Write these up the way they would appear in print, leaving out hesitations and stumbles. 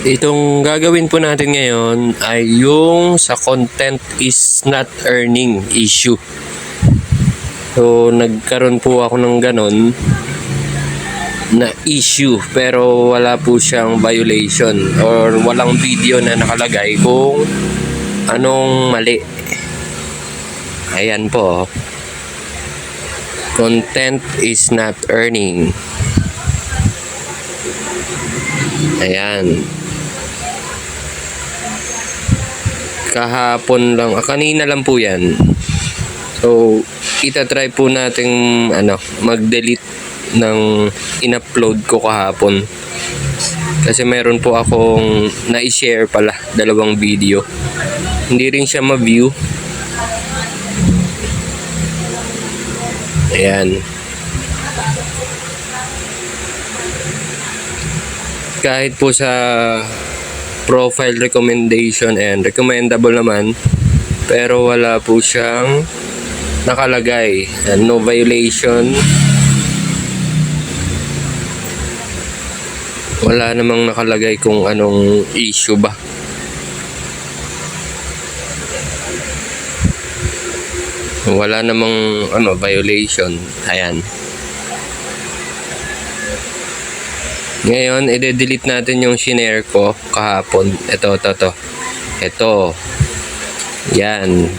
Itong gagawin po natin ngayon ay yung sa content is not earning issue. So, nagkaroon po ako ng ganon na issue pero wala po siyang violation or walang video na nakalagay kung anong mali. Ayan po. Content is not earning. Ayan. Kahapon lang, kanina lang po yan. So, itatry po nating mag-delete ng in-upload ko kahapon. Kasi meron po akong na-share pala, dalawang video. Hindi rin siya ma-view. Ayan. Kahit po sa profile recommendation and recommendable naman, pero wala po siyang nakalagay. No violation. Wala namang nakalagay kung anong issue ba. Wala namang violation. Ayan. Ngayon, i-delete natin yung shinare ko kahapon. Ito. Yan.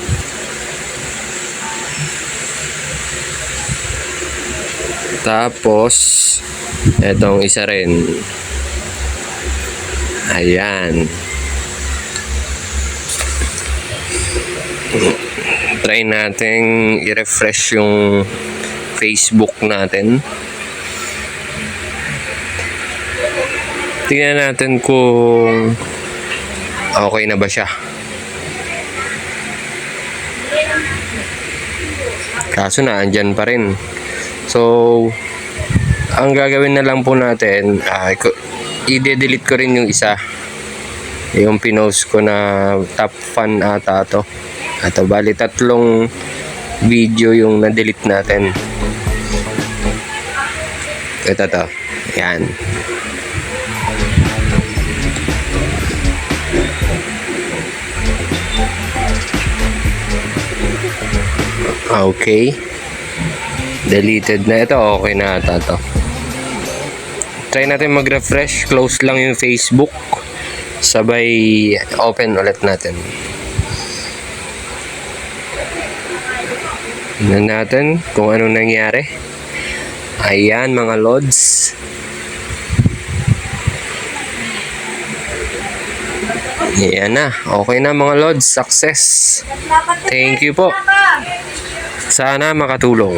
Tapos, etong isa rin. Ayan. Try natin i-refresh yung Facebook natin. Tingnan natin kung okay na ba siya. Kaso na, andyan pa rin. So, ang gagawin na lang po natin, i-delete ko rin yung isa. Yung pinost ko na top fan ata to. Ito, bali 3 video yung na-delete natin. Ito to. Yan. Okay. Deleted na ito. Okay na ata to. Try natin mag-refresh. Close lang yung Facebook. Sabay open ulit natin. Tingnan natin kung ano nangyari. Ayan mga lods. Ayan na. Okay na mga lods. Success. Thank you po. Sana makatulong.